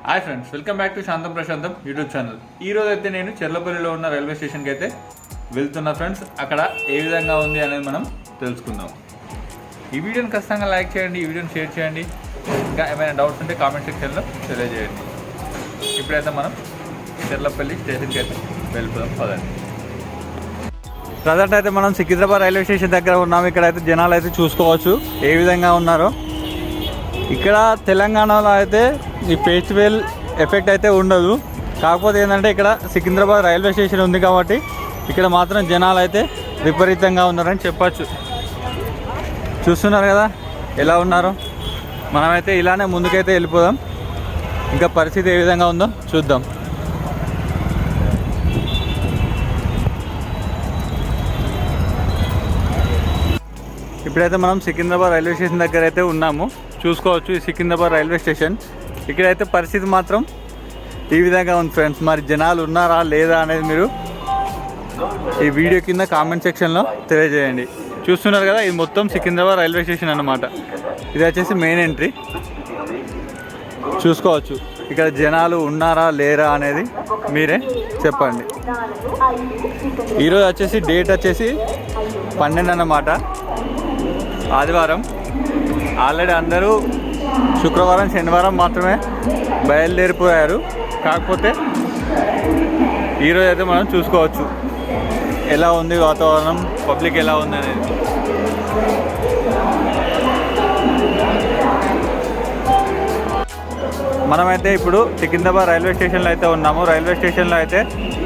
Hi friends, welcome back to శాంతం ప్రశాంతం YouTube channel. ఈరోజు అయితే నేను చెర్లపల్లిలో ఉన్న రైల్వే స్టేషన్కి అయితే వెళ్తున్నా ఫ్రెండ్స్. అక్కడ ఏ విధంగా ఉంది అనేది మనం తెలుసుకుందాం. ఈ వీడియోని ఖచ్చితంగా లైక్ చేయండి, ఈ వీడియోని షేర్ చేయండి. ఇంకా ఏమైనా డౌట్స్ ఉంటే కామెంట్ సెక్షన్లో తెలియజేయండి. ఇప్పుడైతే మనం చెర్లపల్లి స్టేషన్కి అయితే వెళ్ళిపోదాం పదండి. ప్రజెంట్ అయితే మనం సికింద్రాబాద్ రైల్వే స్టేషన్ దగ్గర ఉన్నాము. ఇక్కడైతే జనాలు అయితే చూసుకోవచ్చు ఏ విధంగా ఉన్నారో. ఇక్కడ తెలంగాణలో అయితే ఈ ఫెస్టివల్ ఎఫెక్ట్ అయితే ఉండదు. కాకపోతే ఏంటంటే ఇక్కడ సికింద్రాబాద్ రైల్వే స్టేషన్ ఉంది కాబట్టి ఇక్కడ మాత్రం జనాలు అయితే విపరీతంగా ఉన్నారని చెప్పచ్చు. చూస్తున్నారు కదా ఎలా ఉన్నారో. మనమైతే ఇలానే ముందుకైతే వెళ్ళిపోదాం. ఇంకా పరిస్థితి ఏ విధంగా ఉందో చూద్దాం. ఇప్పుడైతే మనం సికింద్రాబాద్ రైల్వే స్టేషన్ దగ్గర అయితే ఉన్నాము. చూసుకోవచ్చు ఈ సికింద్రాబాద్ రైల్వే స్టేషన్. ఇక్కడైతే పరిస్థితి మాత్రం ఈ విధంగా ఉంది ఫ్రెండ్స్. మరి జనాలు ఉన్నారా లేదా అనేది మీరు ఈ వీడియో కింద కామెంట్ సెక్షన్లో తెలియజేయండి. చూస్తున్నారు కదా, ఇది మొత్తం సికింద్రాబాద్ రైల్వే స్టేషన్ అన్నమాట. ఇది వచ్చేసి మెయిన్ ఎంట్రీ. చూసుకోవచ్చు ఇక్కడ జనాలు ఉన్నారా లేరా అనేది మీరే చెప్పండి. ఈరోజు వచ్చేసి డేట్ వచ్చేసి 12 అన్నమాట, ఆదివారం. ఆల్రెడీ అందరూ శుక్రవారం శనివారం మాత్రమే బయలుదేరిపోయారు. కాకపోతే ఈరోజు అయితే మనం చూసుకోవచ్చు ఎలా ఉంది వాతావరణం, పబ్లిక్ ఎలా ఉంది అనేది. మనమైతే ఇప్పుడు సికింద్రాబాద్ రైల్వే స్టేషన్లో అయితే ఉన్నాము. రైల్వే స్టేషన్లో అయితే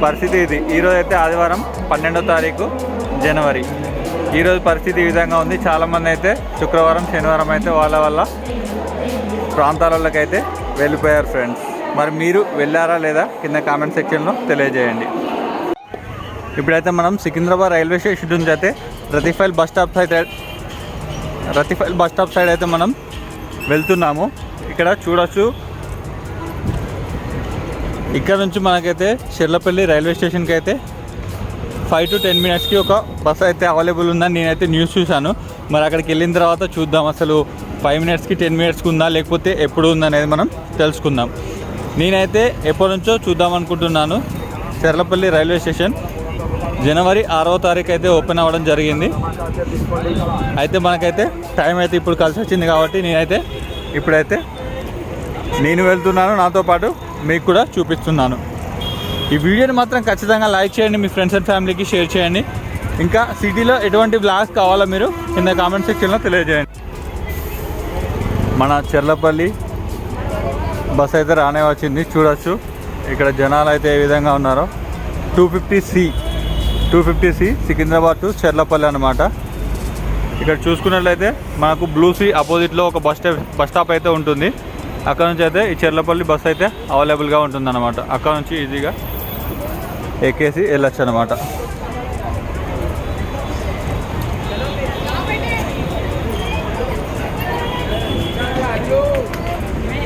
పరిస్థితి ఇది. ఈరోజు అయితే ఆదివారం 12వ తారీఖు జనవరి. ఈరోజు పరిస్థితి ఈ విధంగా ఉంది. చాలామంది అయితే శుక్రవారం శనివారం అయితే వాళ్ళ ప్రాంతాలలోకి అయితే వెళ్ళిపోయారు ఫ్రెండ్స్. మరి మీరు వెళ్ళారా లేదా కింద కామెంట్ సెక్షన్లో తెలియజేయండి. ఇప్పుడైతే మనం సికింద్రాబాద్ రైల్వే స్టేషన్ నుంచి అయితే రతిఫైల్ బస్ స్టాప్ సైడ్ అయితే మనం వెళ్తున్నాము. ఇక్కడ చూడొచ్చు, ఇక్కడ నుంచి మనకైతే చెర్లపల్లి రైల్వే స్టేషన్కి అయితే 5 to 10 minutesకి ఒక బస్ అయితే అవైలబుల్ ఉందని నేనైతే న్యూస్ చూశాను. మరి అక్కడికి వెళ్ళిన తర్వాత చూద్దాం అసలు 5 minutesకి 10 minutesకి ఉందా లేకపోతే ఎప్పుడు ఉందనేది మనం తెలుసుకుందాం. నేనైతే ఎప్పటి నుంచో చూద్దాం అనుకుంటున్నాను. చెర్లపల్లి రైల్వే స్టేషన్ జనవరి 6వ తారీఖు అయితే ఓపెన్ అవ్వడం జరిగింది. అయితే మనకైతే టైం అయితే ఇప్పుడు కలిసి వచ్చింది కాబట్టి ఇప్పుడైతే నేను వెళ్తున్నాను, నాతో పాటు మీకు కూడా చూపిస్తున్నాను. ఈ వీడియోని మాత్రం ఖచ్చితంగా లైక్ చేయండి, మీ ఫ్రెండ్స్ అండ్ ఫ్యామిలీకి షేర్ చేయండి. ఇంకా సిటీలో ఎటువంటి బ్లాగ్స్ కావాలో మీరు కింద కామెంట్ సెక్షన్లో తెలియజేయండి. మన చెర్లపల్లి బస్ అయితే రానే వచ్చింది. చూడొచ్చు ఇక్కడ జనాలు అయితే ఏ విధంగా ఉన్నారో. 250C సికింద్రాబాద్ టు చెర్లపల్లి అనమాట. ఇక్కడ చూసుకున్నట్లయితే మనకు బ్లూ సీ అపోజిట్లో ఒక బస్ స్టాప్ అయితే ఉంటుంది. అక్కడ నుంచి అయితే ఈ చెర్లపల్లి బస్ అయితే అవైలబుల్గా ఉంటుందన్నమాట. అక్కడ నుంచి ఈజీగా ఎక్కేసి వెళ్ళొచ్చు అనమాట.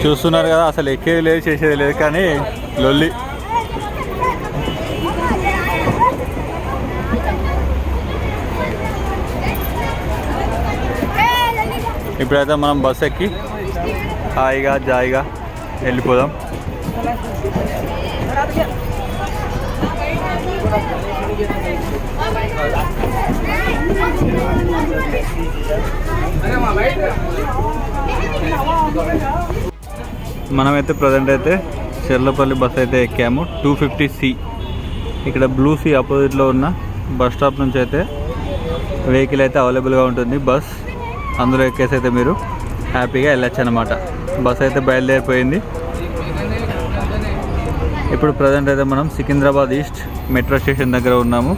చూస్తున్నారు కదా, అసలు ఎక్కేది లేదు చేసేది లేదు కానీ లొల్లి. ఇప్పుడైతే మనం బస్ ఎక్కి హాయిగా జాయిగా వెళ్ళిపోదాం. మనమైతే ప్రజెంట్ అయితే చెర్లపల్లి బస్ అయితే ఎక్కాము. 250C ఇక్కడ బ్లూ సీ ఆపోజిట్లో ఉన్న బస్ స్టాప్ నుంచి అయితే వెహికల్ అయితే అవైలబుల్గా ఉంటుంది. బస్ అందులో ఎక్కేసి అయితే మీరు హ్యాపీగా వెళ్ళొచ్చు అనమాట. బస్ అయితే బయలుదేరిపోయింది. ఇప్పుడు ప్రజెంట్ అయితే మనం సికింద్రాబాద్ ఈస్ట్ మెట్రో స్టేషన్ దగ్గర ఉన్నాము.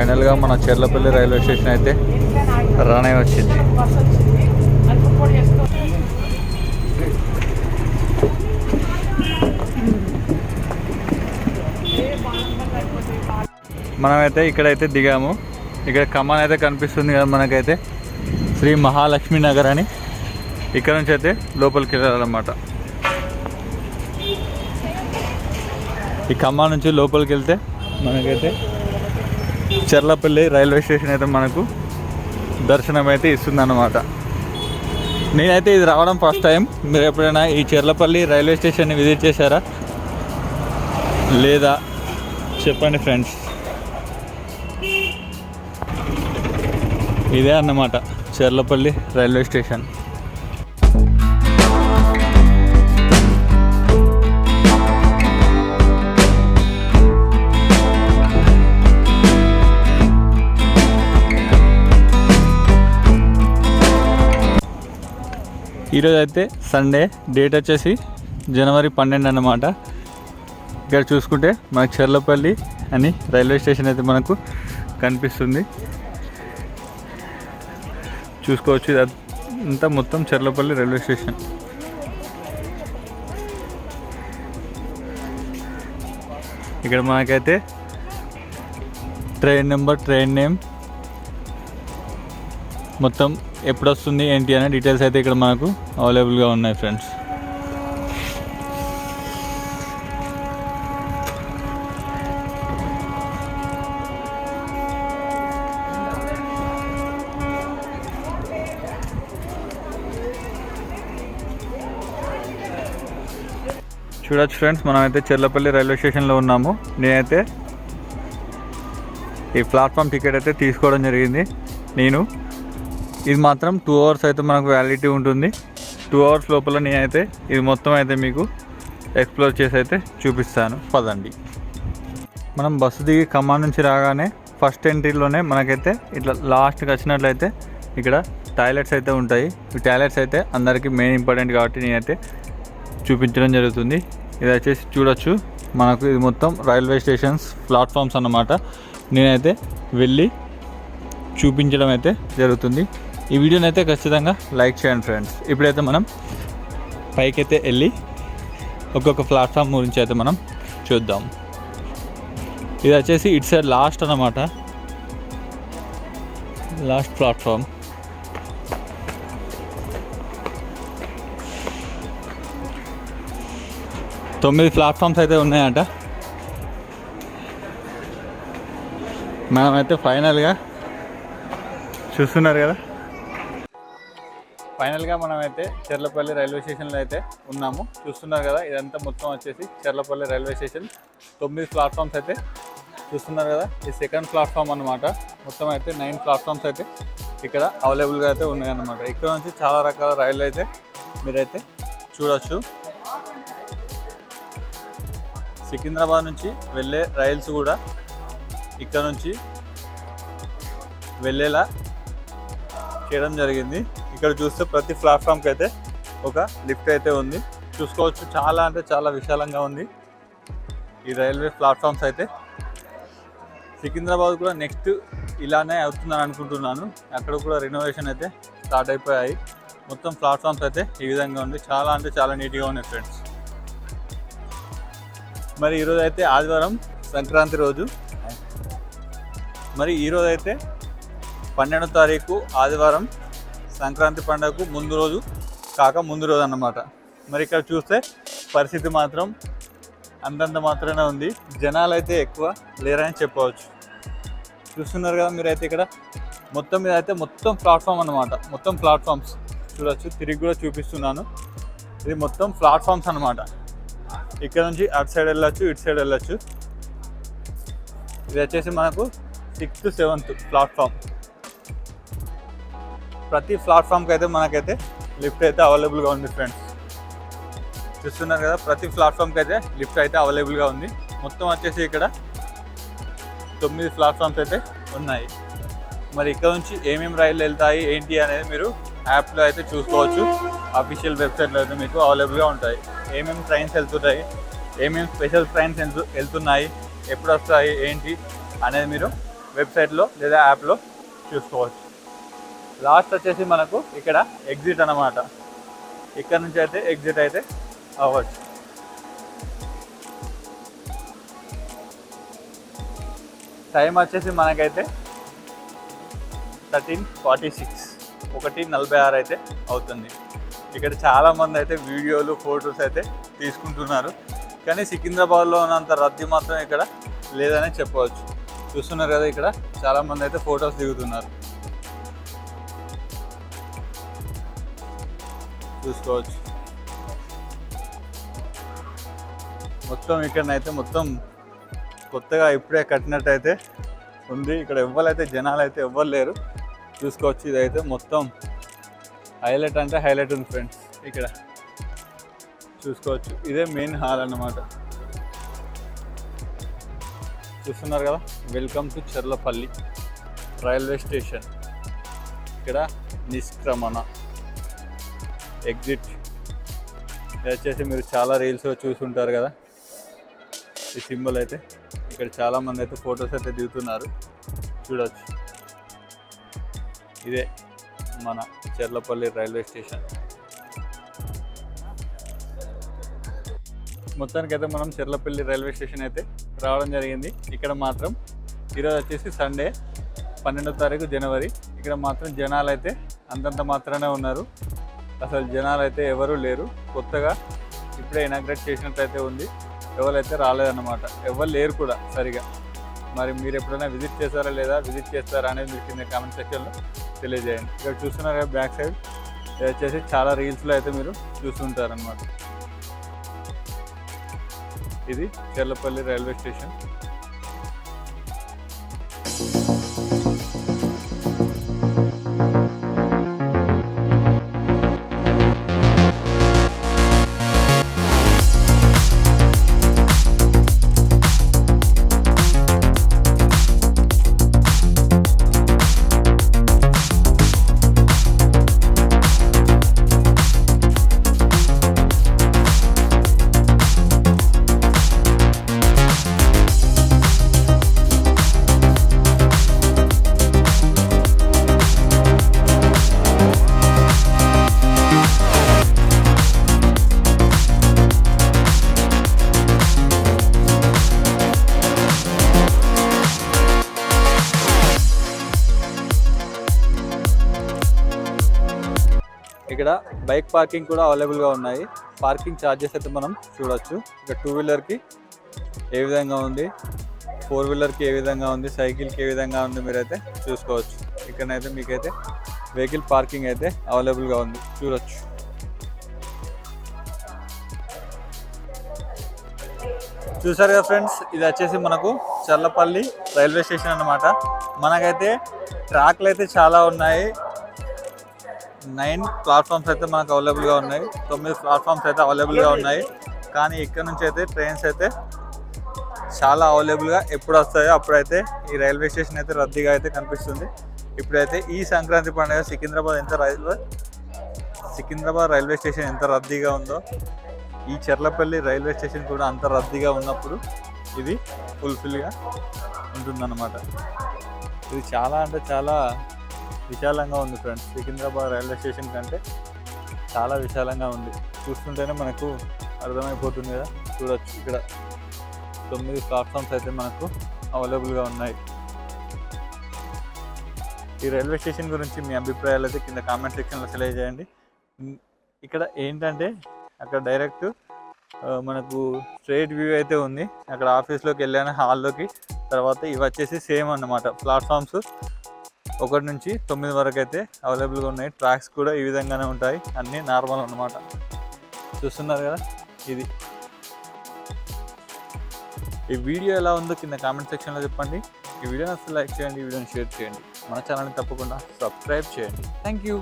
ఫైనల్గా మన చెర్లపల్లి రైల్వే స్టేషన్ అయితే రన్ అయి వచ్చింది. మనమైతే ఇక్కడైతే దిగాము. ఇక్కడ కమాన్ అయితే కనిపిస్తుంది కదా మనకైతే, శ్రీ మహాలక్ష్మి నగర్ అని. ఇక్కడ నుంచి అయితే లోపలికి వెళ్ళాలన్నమాట. ఈ కమాన్ నుంచి లోపలికి వెళ్తే మనకైతే చెర్లపల్లి రైల్వే స్టేషన్ అయితే మనకు దర్శనం అయితే ఇస్తుందన్నమాట. నేనైతే ఇది రావడం ఫస్ట్ టైం. మీరు ఎప్పుడైనా ఈ చెర్లపల్లి రైల్వే స్టేషన్ని విజిట్ చేశారా లేదా చెప్పండి ఫ్రెండ్స్. ఇదే అన్నమాట చెర్లపల్లి రైల్వే స్టేషన్. ఈరోజు అయితే సండే, డేట్ వచ్చేసి జనవరి 12 అన్నమాట. ఇక్కడ చూసుకుంటే మనకు చెర్లపల్లి అని రైల్వే స్టేషన్ అయితే మనకు కనిపిస్తుంది. చూసుకోవచ్చు, ఇదంతా మొత్తం చెర్లపల్లి రైల్వే స్టేషన్. ఇక్కడ మనకైతే ట్రైన్ నెంబర్, ట్రైన్ నేమ్, మొత్తం ఎప్పుడు వస్తుంది ఏంటి అనే డీటెయిల్స్ అయితే ఇక్కడ మనకు అవైలబుల్గా ఉన్నాయి ఫ్రెండ్స్. చూడొచ్చు ఫ్రెండ్స్, మనమైతే చెర్లపల్లి రైల్వే స్టేషన్లో ఉన్నాము. నేనైతే ఈ ప్లాట్ఫామ్ టికెట్ అయితే తీసుకోవడం జరిగింది. ఇది మాత్రం 2 hours అయితే మనకు వ్యాలిడిటీ ఉంటుంది. 2 hours లోపల నేనైతే ఇది మొత్తం అయితే మీకు ఎక్స్ప్లోర్ చేసి అయితే చూపిస్తాను. పదండి. మనం బస్సు దిగి కమాన్ నుంచి రాగానే ఫస్ట్ ఎంట్రీలోనే మనకైతే ఇట్లా లాస్ట్కి వచ్చినట్లయితే ఇక్కడ టాయిలెట్స్ అయితే ఉంటాయి. ఈ టాయిలెట్స్ అయితే అందరికీ మెయిన్ ఇంపార్టెంట్ కాబట్టి నేనైతే చూపించడం జరుగుతుంది. ఇది వచ్చేసి చూడొచ్చు, మనకు ఇది మొత్తం రైల్వే స్టేషన్స్ ప్లాట్ఫామ్స్ అన్నమాట. నేనైతే వెళ్ళి చూపించడం అయితే జరుగుతుంది. ఈ వీడియోని అయితే ఖచ్చితంగా లైక్ చేయండి ఫ్రెండ్స్. ఇప్పుడైతే మనం పైకైతే వెళ్ళి ఒక్కొక్క ప్లాట్ఫామ్ గురించి అయితే మనం చూద్దాం. ఇది వచ్చేసి ఇటు సైడ్ లాస్ట్ అన్నమాట, లాస్ట్ ప్లాట్ఫామ్. తొమ్మిది ప్లాట్ఫామ్స్ అయితే ఉన్నాయంట. మనమైతే ఫైనల్గా చూస్తున్నారు కదా, ఫైనల్గా మనమైతే చెర్లపల్లి రైల్వే స్టేషన్లో అయితే ఉన్నాము. చూస్తున్నారు కదా, ఇదంతా మొత్తం వచ్చేసి చెర్లపల్లి రైల్వే స్టేషన్. 9 ప్లాట్ఫామ్స్ అయితే చూస్తున్నారు కదా. ఇది సెకండ్ ప్లాట్ఫామ్ అన్నమాట. మొత్తం అయితే 9 ప్లాట్ఫామ్స్ అయితే ఇక్కడ అవైలబుల్గా అయితే ఉన్నాయన్నమాట. ఇక్కడ నుంచి చాలా రకాల రైళ్ళు అయితే మీరైతే చూడవచ్చు. సికింద్రాబాద్ నుంచి వెళ్ళే రైల్స్ కూడా ఇక్కడ నుంచి వెళ్ళేలా చేయడం జరిగింది. ఇక్కడ చూస్తే ప్రతి ప్లాట్ఫామ్కి అయితే ఒక లిఫ్ట్ అయితే ఉంది. చూసుకోవచ్చు, చాలా అంటే చాలా విశాలంగా ఉంది ఈ రైల్వే ప్లాట్ఫామ్స్ అయితే. సికింద్రాబాద్ కూడా నెక్స్ట్ ఇలానే అవుతుందని అనుకుంటున్నాను. అక్కడ కూడా రెనోవేషన్ అయితే స్టార్ట్ అయిపోయాయి. మొత్తం ప్లాట్ఫామ్స్ అయితే ఈ విధంగా ఉంది. చాలా అంటే చాలా నీట్గా ఉన్నాయి ఫ్రెండ్స్. మరి ఈరోజు అయితే ఆదివారం, సంక్రాంతి రోజు. మరి ఈరోజు అయితే 12వ తారీఖు ఆదివారం, సంక్రాంతి పండుగకు ముందు రోజు అన్నమాట. మరి ఇక్కడ చూస్తే పరిస్థితి మాత్రం అంతంత మాత్రమే ఉంది. జనాలు అయితే ఎక్కువ లేరని చెప్పవచ్చు. చూస్తున్నారు కదా మీరైతే ఇక్కడ మొత్తం మీద అయితే మొత్తం ప్లాట్ఫామ్ అన్నమాట. మొత్తం ప్లాట్ఫామ్స్ చూడవచ్చు. తిరిగి కూడా చూపిస్తున్నాను. ఇది మొత్తం ప్లాట్ఫామ్స్ అన్నమాట. ఇక్కడ నుంచి అటు సైడ్ వెళ్ళొచ్చు, ఇటు సైడ్ వెళ్ళొచ్చు. ఇది వచ్చేసి మనకు 6th, 7th ప్లాట్ఫామ్. ప్రతి ప్లాట్ఫామ్కి అయితే మనకైతే లిఫ్ట్ అయితే అవైలబుల్గా ఉంది ఫ్రెండ్స్. చూస్తున్నారు కదా, ప్రతి ప్లాట్ఫామ్కి అయితే లిఫ్ట్ అయితే అవైలబుల్గా ఉంది. మొత్తం వచ్చేసి ఇక్కడ 9 ప్లాట్ఫామ్స్ అయితే ఉన్నాయి. మరి ఇక్కడ నుంచి ఏమేమి రైళ్ళు వెళ్తాయి ఏంటి అనేది మీరు యాప్లో అయితే చూసుకోవచ్చు. అఫీషియల్ వెబ్సైట్లో అయితే మీకు అవైలబుల్గా ఉంటాయి. ఏమేమి ట్రైన్స్ వెళ్తున్నాయి, ఏమేమి స్పెషల్ ట్రైన్స్ వెళ్తున్నాయి, ఎప్పుడు వస్తాయి ఏంటి అనేది మీరు వెబ్సైట్లో లేదా యాప్లో చూసుకోవచ్చు. లాస్ట్ వచ్చేసి మనకు ఇక్కడ ఎగ్జిట్ అన్నమాట. ఇక్కడ నుంచి అయితే ఎగ్జిట్ అయితే అవ్వచ్చు. టైం వచ్చేసి మనకైతే 13:46 1:46 అయితే అవుతుంది. ఇక్కడ చాలామంది అయితే వీడియోలు ఫొటోస్ అయితే తీసుకుంటున్నారు, కానీ సికింద్రాబాద్లో ఉన్నంత రద్దీ మాత్రం ఇక్కడ లేదని చెప్పవచ్చు. చూస్తున్నారు కదా, ఇక్కడ చాలామంది అయితే ఫొటోస్ దిగుతున్నారు, చూసుకోవచ్చు. మొత్తం ఇక్కడనైతే మొత్తం కొత్తగా ఇప్పుడే కట్టినట్టయితే ఉంది. ఇక్కడ ఎవ్వరైతే జనాలు అయితే ఎవ్వరు లేరు, చూసుకోవచ్చు. ఇదైతే మొత్తం హైలైట్ అంటే హైలైట్ ఉంది ఫ్రెండ్స్. ఇక్కడ చూసుకోవచ్చు, ఇదే మెయిన్ హాల్ అన్నమాట. చూస్తున్నారు కదా, welcome to Cherlapalli railway station. ఇక్కడ నిష్క్రమణ ఎగ్జిట్. ఇది వచ్చేసి మీరు చాలా రీల్స్లో చూసుంటారు కదా, ఈ సింబల్ అయితే. ఇక్కడ చాలామంది అయితే ఫొటోస్ అయితే దిగుతున్నారు, చూడవచ్చు. ఇదే మన చెర్లపల్లి రైల్వే స్టేషన్. మొత్తానికైతే మనం చెర్లపల్లి రైల్వే స్టేషన్ అయితే రావడం జరిగింది. ఇక్కడ మాత్రం ఈరోజు వచ్చేసి సండే 12వ తారీఖు జనవరి. ఇక్కడ మాత్రం జనాలు అయితే అంతంత మాత్రమే ఉన్నారు, అసలు జనాలు అయితే ఎవరూ లేరు. కొత్తగా ఇప్పుడే ఇనాగ్రేట్ చేసినట్టయితే ఉంది, ఎవరైతే రాలేదన్నమాట, ఎవరు లేరు కూడా సరిగా. మరి మీరు ఎప్పుడైనా విజిట్ చేస్తారా లేదా విజిట్ చేస్తారా అనేది మీరు కింద కామెంట్ సెక్షన్లో తెలియజేయండి. ఇక్కడ చూస్తున్నారు కదా బ్యాక్ సైడ్, ఇది వచ్చేసి చాలా రీల్స్లో అయితే మీరు చూస్తుంటారనమాట. ఇది చెర్లపల్లి రైల్వే స్టేషన్. ఇక్కడ బైక్ పార్కింగ్ కూడా అవైలబుల్గా ఉన్నాయి. పార్కింగ్ ఛార్జెస్ అయితే మనం చూడవచ్చు. ఇక్కడ 2 వీలర్కి ఏ విధంగా ఉంది, 4 వీలర్కి ఏ విధంగా ఉంది, సైకిల్కి ఏ విధంగా ఉంది మీరైతే చూసుకోవచ్చు. ఇక్కడనైతే మీకైతే వెహికల్ పార్కింగ్ అయితే అవైలబుల్గా ఉంది, చూడవచ్చు. చూసారు కదా ఫ్రెండ్స్, ఇది వచ్చేసి మనకు చెర్లపల్లి రైల్వే స్టేషన్ అన్నమాట. మనకైతే ట్రాక్లు అయితే చాలా ఉన్నాయి. 9 ప్లాట్ఫామ్స్ అయితే మనకు అవైలబుల్గా ఉన్నాయి, 9 ప్లాట్ఫామ్స్ అయితే అవైలబుల్గా ఉన్నాయి. కానీ ఇక్కడ నుంచి అయితే ట్రైన్స్ అయితే చాలా అవైలబుల్గా ఎప్పుడు వస్తాయో అప్పుడైతే ఈ రైల్వే స్టేషన్ అయితే రద్దీగా అయితే కనిపిస్తుంది. ఇప్పుడైతే ఈ సంక్రాంతి పండుగ సికింద్రాబాద్ రైల్వే స్టేషన్ ఎంత రద్దీగా ఉందో, ఈ చెర్లపల్లి రైల్వే స్టేషన్ కూడా అంత రద్దీగా ఉన్నప్పుడు ఇది ఫుల్ఫిల్గా ఉంటుందన్నమాట. ఇది చాలా అంటే చాలా విశాలంగా ఉంది ఫ్రెండ్స్. సికింద్రాబాద్ రైల్వే స్టేషన్ కంటే చాలా విశాలంగా ఉంది. చూస్తుంటేనే మనకు అర్థమైపోతుంది కదా, చూడవచ్చు. ఇక్కడ 9 ప్లాట్ఫామ్స్ అయితే మనకు అవైలబుల్గా ఉన్నాయి. ఈ రైల్వే స్టేషన్ గురించి మీ అభిప్రాయాలు అయితే కింద కామెంట్ సెక్షన్లో తెలియజేయండి. ఇక్కడ ఏంటంటే అక్కడ డైరెక్ట్ మనకు స్ట్రైట్ వ్యూ అయితే ఉంది. అక్కడ ఆఫీస్లోకి వెళ్ళాను, హాల్లోకి. తర్వాత ఇవి వచ్చేసి సేమ్ అన్నమాట. ప్లాట్ఫామ్స్ 1 నుంచి 9 వరకు అయితే అవైలబుల్గా ఉన్నాయి. ట్రాక్స్ కూడా ఈ విధంగానే ఉంటాయి, అన్నీ నార్మల్ అన్నమాట. చూస్తున్నారు కదా, ఇది ఈ వీడియో ఎలా ఉందో కింద కామెంట్ సెక్షన్లో చెప్పండి. ఈ వీడియోని అసలు లైక్ చేయండి, ఈ వీడియోని షేర్ చేయండి, మన ఛానల్ని తప్పకుండా సబ్స్క్రైబ్ చేయండి. Thank you.